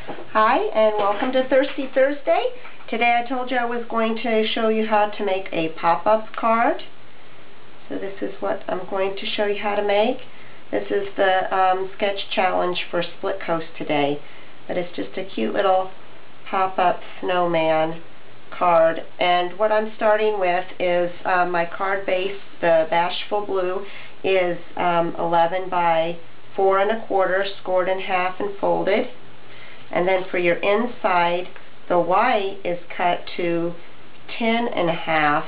Hi, and welcome to Thirsty Thursday. Today I told you I was going to show you how to make a pop-up card. So this is what I'm going to show you how to make. This is the sketch challenge for Split Coast today. But it's just a cute little pop-up snowman card. And what I'm starting with is my card base, the Bashful Blue, is 11 by 4 1/4, scored in half and folded. And then for your inside, the white is cut to 10 1/2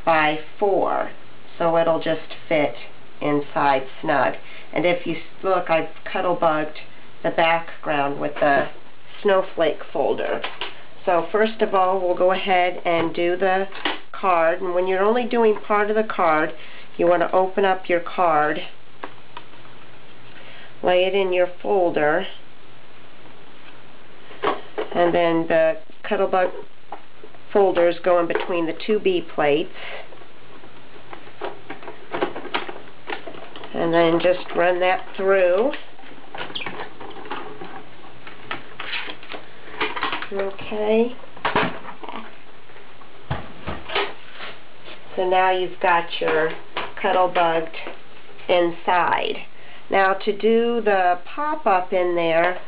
by 4, so it'll just fit inside snug. And if you look, I've cuddle-bugged the background with the snowflake folder. So first of all, we'll go ahead and do the card. And when you're only doing part of the card, you want to open up your card, lay it in your folder, and then the Cuttlebug folders go in between the two B plates. And then just run that through. Okay. So now you've got your Cuddlebugged inside. Now to do the pop-up in there,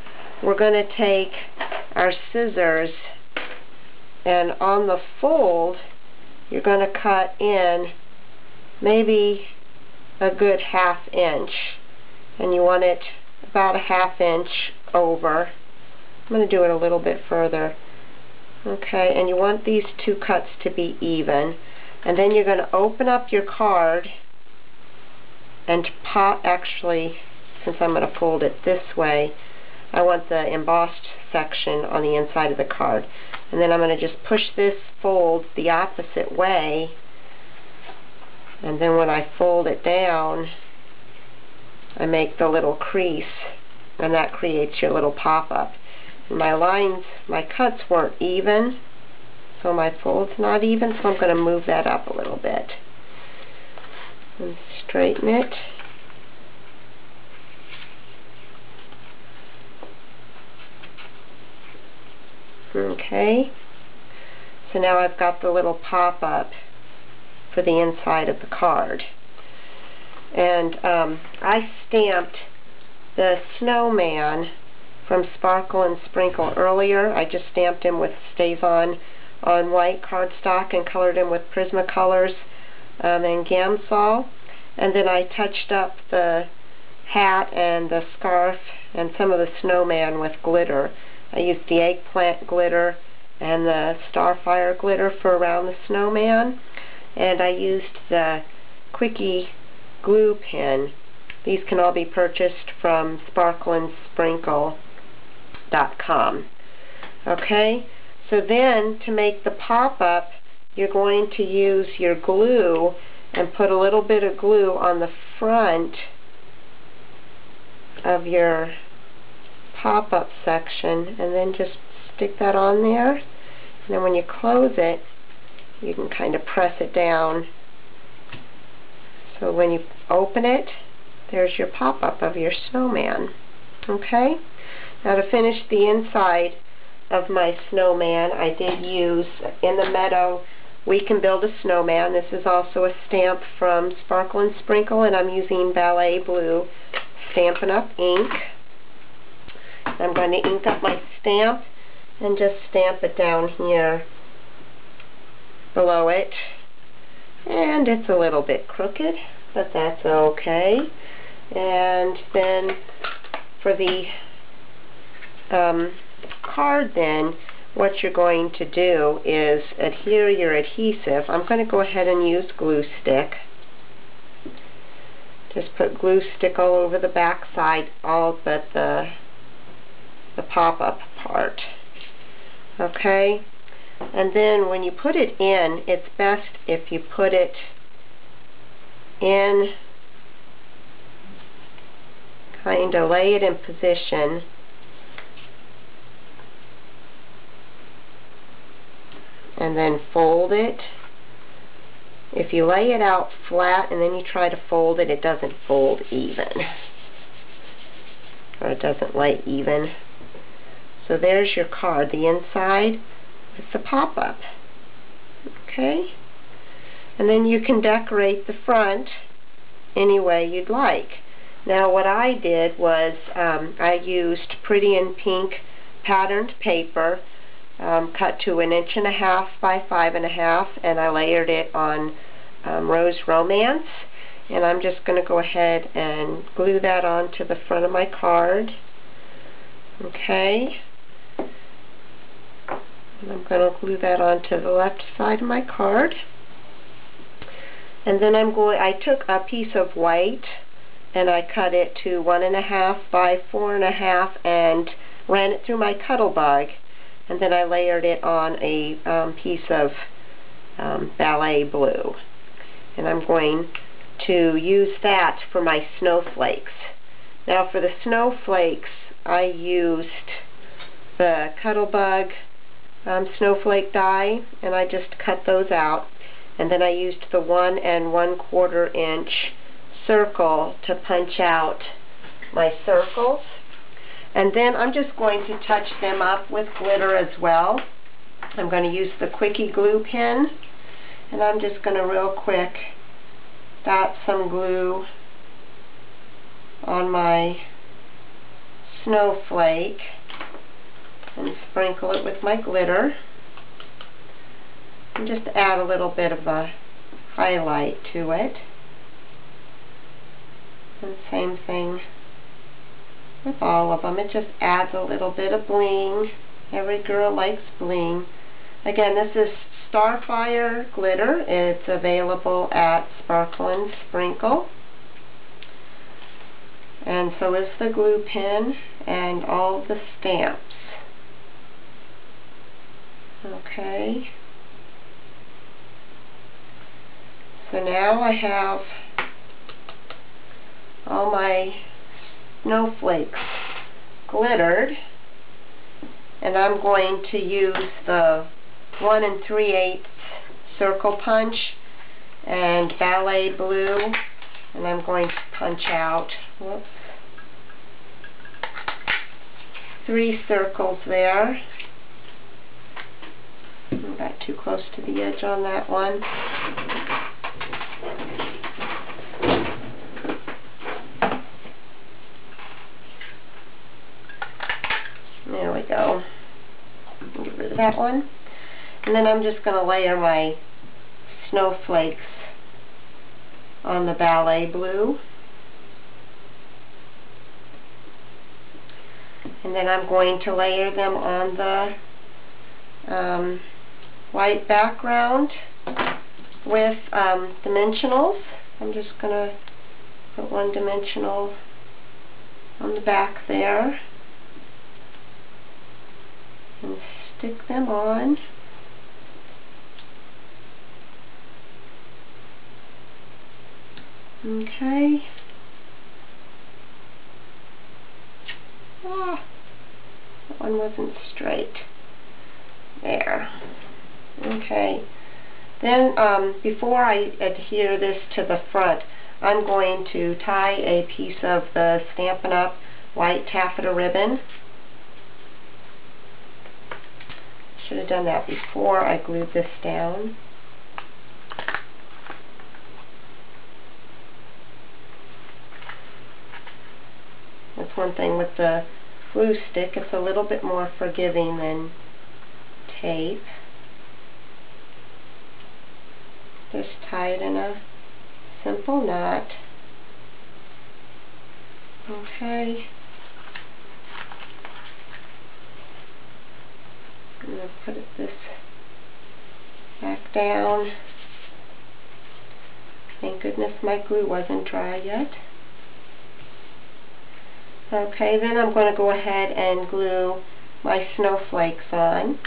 we're going to take our scissors, and on the fold you're going to cut in maybe a good 1/2 inch, and you want it about a 1/2 inch over. I'm going to do it a little bit further. Okay, and you want these two cuts to be even, and then you're going to open up your card and pop. Actually, since I'm going to fold it this way, I want the embossed section on the inside of the card. And then I'm going to just push this fold the opposite way, and then when I fold it down, I make the little crease, and that creates your little pop-up. My lines, my cuts weren't even, so my fold's not even, so I'm going to move that up a little bit and straighten it. Okay, so now I've got the little pop-up for the inside of the card. And I stamped the Snowman from Sparkle and Sprinkle earlier. I just stamped him with Stays-On white cardstock and colored him with Prismacolors and Gamsol. And then I touched up the hat and the scarf and some of the snowman with glitter. I used the eggplant glitter and the starfire glitter for around the snowman, and I used the Quickie glue pen. These can all be purchased from sparkleandsprinkle.com. Okay, so then to make the pop-up, you're going to use your glue and put a little bit of glue on the front of your pop-up section, and then just stick that on there. And then when you close it, you can kind of press it down, so when you open it, there's your pop-up of your snowman. Okay, now to finish the inside of my snowman, I did use In the Meadow We Can Build a Snowman. This is also a stamp from Sparkle and Sprinkle, and I'm using Ballet Blue Stampin' Up! Ink. I'm going to ink up my stamp and just stamp it down here below it. And it's a little bit crooked, but that's okay. And then for the card then, what you're going to do is adhere your adhesive. I'm going to go ahead and use glue stick. Just put glue stick all over the back side, all but the pop-up part. Okay, and then when you put it in, it's best if you put it in, kind of lay it in position, and then fold it. If you lay it out flat and then you try to fold it, it doesn't fold even, or it doesn't lay even. So there's your card, the inside with the pop-up. Okay? And then you can decorate the front any way you'd like. Now what I did was I used Pretty in Pink patterned paper, cut to 1.5 inches by 5.5 inches, and I layered it on Rose Romance. And I'm just going to go ahead and glue that onto the front of my card. Okay. And I'm going to glue that onto the left side of my card. And then I took a piece of white and I cut it to 1.5 by 4.5 and ran it through my Cuttlebug. And then I layered it on a piece of ballet blue. And I'm going to use that for my snowflakes. Now for the snowflakes, I used the Cuttlebug snowflake die, and I just cut those out. And then I used the 1 1/4 inch circle to punch out my circles. And then I'm just going to touch them up with glitter as well. I'm going to use the Quickie glue pen, and I'm just going to real quick dot some glue on my snowflake and sprinkle it with my glitter. And just add a little bit of a highlight to it. And same thing with all of them. It just adds a little bit of bling. Every girl likes bling. Again, this is Starfire glitter. It's available at Sparkle and Sprinkle. And so is the glue pen and all the stamps. Okay. So now I have all my snowflakes glittered, and I'm going to use the 1 3/8 circle punch and ballet blue, and I'm going to punch out 3 circles there. I got too close to the edge on that one. There we go. Get rid of that one. And then I'm just going to layer my snowflakes on the ballet blue. And then I'm going to layer them on the white background with dimensionals. I'm just going to put 1 dimensional on the back there and stick them on. Okay. That one wasn't straight. There. Okay. Then before I adhere this to the front, I'm going to tie a piece of the Stampin' Up! White taffeta ribbon. Should have done that before I glued this down. That's one thing with the glue stick, it's a little bit more forgiving than tape. Just tie it in a simple knot. Okay. I'm going to put this back down. Thank goodness my glue wasn't dry yet. Okay, then I'm going to go ahead and glue my snowflakes on.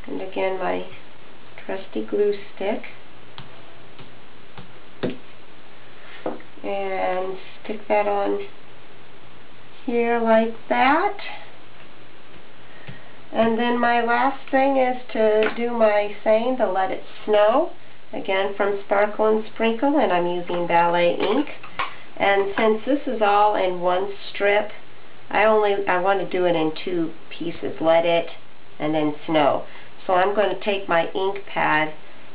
And again, my trusty glue stick. And stick that on here like that. And then my last thing is to do my saying to Let It Snow. Again, from Sparkle and Sprinkle, and I'm using ballet ink. And since this is all in one strip, I want to do it in 2 pieces, Let It and then Snow. So I'm going to take my ink pad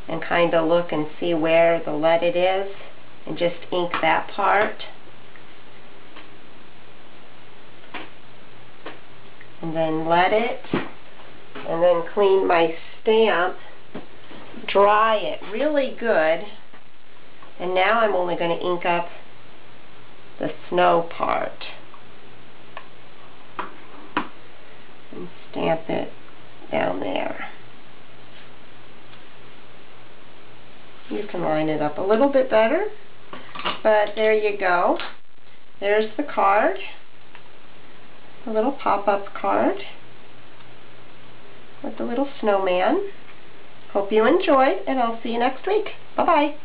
and kind of look and see where the Let It is and just ink that part. And then Let It, and then clean my stamp, dry it really good, and now I'm only going to ink up the Snow part and stamp it down there. You can line it up a little bit better, but there you go. There's the card, a little pop-up card with the little snowman. Hope you enjoyed, and I'll see you next week. Bye-bye.